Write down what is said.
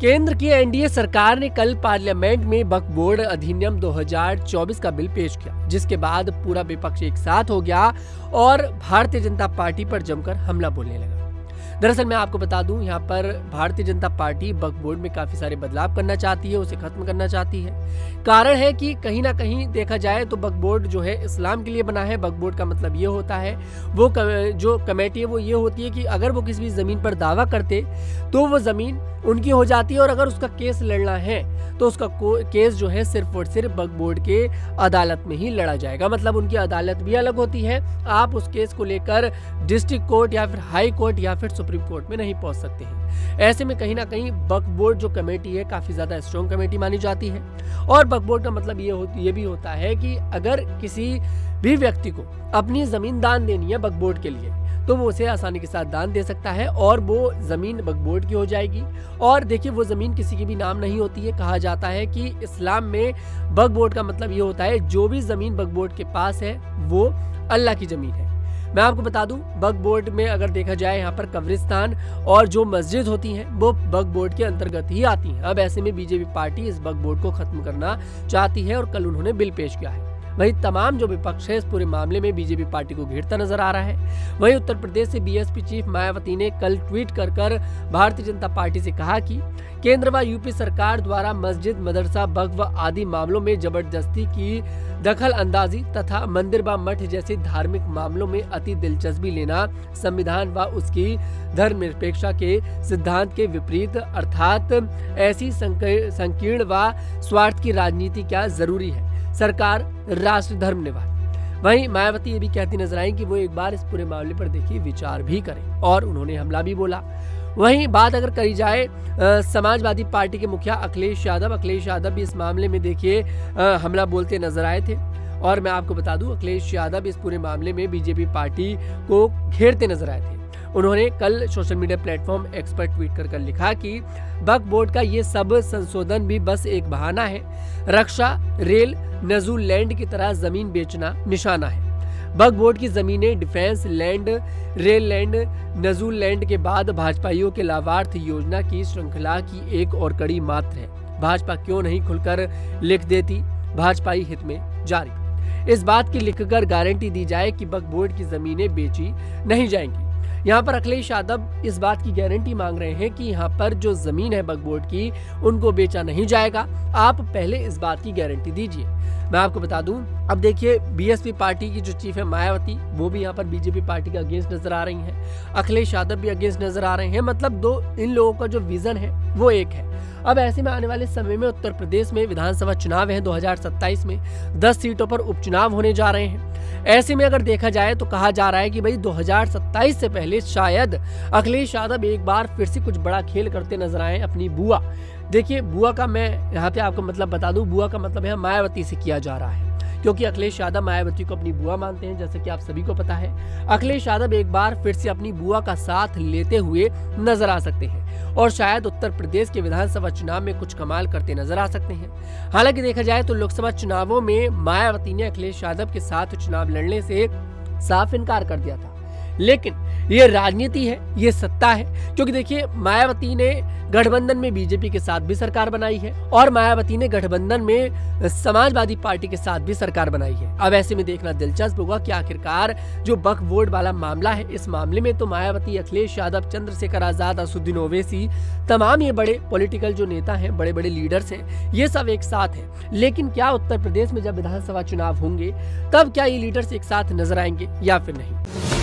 केंद्र की एनडीए सरकार ने कल पार्लियामेंट में वक्फ बोर्ड अधिनियम 2024 का बिल पेश किया, जिसके बाद पूरा विपक्ष एक साथ हो गया और भारतीय जनता पार्टी पर जमकर हमला बोलने लगा। दरअसल मैं आपको बता दूं, यहाँ पर भारतीय जनता पार्टी वक्फ बोर्ड में काफी सारे बदलाव करना चाहती है, उसे खत्म करना चाहती है। कारण है कि कहीं ना कहीं देखा जाए तो वक्फ बोर्ड जो है इस्लाम के लिए बना है। वक्फ बोर्ड का मतलब ये होता है, वो जो कमेटी है वो ये होती है कि अगर वो किसी भी जमीन पर दावा करते तो वो जमीन उनकी हो जाती है, और अगर उसका केस लड़ना है तो उसका केस जो है सिर्फ और सिर्फ वक्फ बोर्ड के अदालत में ही लड़ा जाएगा। मतलब उनकी अदालत भी अलग होती है। आप उस केस को लेकर डिस्ट्रिक्ट कोर्ट या फिर हाई कोर्ट या फिर सुप्रीम कोर्ट में नहीं पहुंच सकते हैं। ऐसे में कहीं ना कहीं वक्फ बोर्ड जो कमेटी है काफी ज्यादा स्ट्रॉन्ग कमेटी मानी जाती है। और वक्फ बोर्ड का मतलब ये भी होता है कि अगर किसी भी व्यक्ति को अपनी जमीन दान देनी है वक्फ बोर्ड के लिए, तो वो उसे आसानी के साथ दान दे सकता है और वो जमीन वक्फ बोर्ड की हो जाएगी। और देखिए, वो जमीन किसी की भी नाम नहीं होती है। कहा जाता है कि इस्लाम में वक्फ बोर्ड का मतलब ये होता है, जो भी जमीन वक्फ बोर्ड के पास है वो अल्लाह की जमीन है। मैं आपको बता दूं, वक्फ बोर्ड में अगर देखा जाए यहाँ पर कब्रिस्तान और जो मस्जिद होती हैं वो वक्फ बोर्ड के अंतर्गत ही आती हैं। अब ऐसे में बीजेपी पार्टी इस वक्फ बोर्ड को खत्म करना चाहती है और कल उन्होंने बिल पेश किया है। वहीं तमाम जो विपक्ष है इस पूरे मामले में बीजेपी पार्टी को घेरता नजर आ रहा है। वहीं उत्तर प्रदेश से बीएसपी चीफ मायावती ने कल ट्वीट कर भारतीय जनता पार्टी से कहा कि केंद्र व यूपी सरकार द्वारा मस्जिद, मदरसा, वक्फ आदि मामलों में जबरदस्ती की दखल अंदाजी तथा मंदिर व मठ जैसे धार्मिक मामलों में अति दिलचस्पी लेना संविधान व उसकी धर्मनिरपेक्षता के सिद्धांत के विपरीत, अर्थात ऐसी संकीर्ण व स्वार्थ की राजनीति क्या जरूरी है। सरकार राष्ट्र धर्म निभाए। वहीं मायावती ये भी कहती नजर आई कि वो एक बार इस पूरे मामले पर देखिए विचार भी करें, और उन्होंने हमला भी बोला। वहीं बात अगर करी जाए समाजवादी पार्टी के मुखिया अखिलेश यादव भी इस मामले में देखिए हमला बोलते नजर आए थे। और मैं आपको बता दूं, अखिलेश यादव इस पूरे मामले में बीजेपी पार्टी को घेरते नजर आए थे। उन्होंने कल सोशल मीडिया प्लेटफॉर्म एक्स पर ट्वीट कर लिखा कि वक्फ बोर्ड का ये सब संशोधन भी बस एक बहाना है। रक्षा, रेल, नजूल लैंड की तरह जमीन बेचना निशाना है। वक्फ बोर्ड की जमीनें डिफेंस लैंड, रेल लैंड, नजूल लैंड के बाद भाजपाइयों के लाभार्थ योजना की श्रृंखला की एक और कड़ी मात्र है। भाजपा क्यों नहीं खुलकर लिख देती, भाजपाई हित में जारी। इस बात की लिखकर गारंटी दी जाए कि वक्फ बोर्ड की जमीनें बेची नहीं जाएंगी। यहाँ पर अखिलेश यादव इस बात की गारंटी मांग रहे हैं कि यहाँ पर जो जमीन है वक्फ बोर्ड की, उनको बेचा नहीं जाएगा। आप पहले इस बात की गारंटी दीजिए। मैं आपको बता दूं, अब देखिए बीएसपी पार्टी की जो चीफ है मायावती, वो भी यहाँ पर बीजेपी पार्टी के अगेंस्ट नजर आ रही हैं। अखिलेश यादव भी अगेंस्ट नजर आ रहे हैं। मतलब इन लोगों का जो विजन है वो एक है। अब ऐसे में आने वाले समय में उत्तर प्रदेश में विधानसभा चुनाव है 2027 में 10 सीटों पर उपचुनाव होने जा रहे हैं। ऐसे में अगर देखा जाए तो कहा जा रहा है कि भाई 2027 से पहले शायद अखिलेश यादव एक बार फिर से कुछ बड़ा खेल करते नजर आए अपनी बुआ। देखिए, बुआ का मैं यहाँ पे आपको मतलब बता दूं, बुआ का मतलब है मायावती से किया जा रहा है, क्योंकि अखिलेश यादव मायावती को अपनी बुआ मानते हैं, जैसे कि आप सभी को पता है। अखिलेश यादव एक बार फिर से अपनी बुआ का साथ लेते हुए नजर आ सकते हैं और शायद उत्तर प्रदेश के विधानसभा चुनाव में कुछ कमाल करते नजर आ सकते हैं। हालांकि देखा जाए तो लोकसभा चुनावों में मायावती ने अखिलेश यादव के साथ चुनाव लड़ने से साफ इनकार कर दिया था, लेकिन ये राजनीति है, ये सत्ता है। क्योंकि देखिए, मायावती ने गठबंधन में बीजेपी के साथ भी सरकार बनाई है और मायावती ने गठबंधन में समाजवादी पार्टी के साथ भी सरकार बनाई है। अब ऐसे में देखना दिलचस्प होगा कि आखिरकार जो वक्फ बोर्ड वाला मामला है, इस मामले में तो मायावती, अखिलेश यादव, चंद्रशेखर आजाद, असदुद्दीन ओवैसी, तमाम ये बड़े पॉलिटिकल जो नेता हैं, बड़े बड़े लीडर्स हैं, ये सब एक साथ हैं। लेकिन क्या उत्तर प्रदेश में जब विधानसभा चुनाव होंगे तब क्या ये लीडर्स एक साथ नजर आएंगे या फिर नहीं?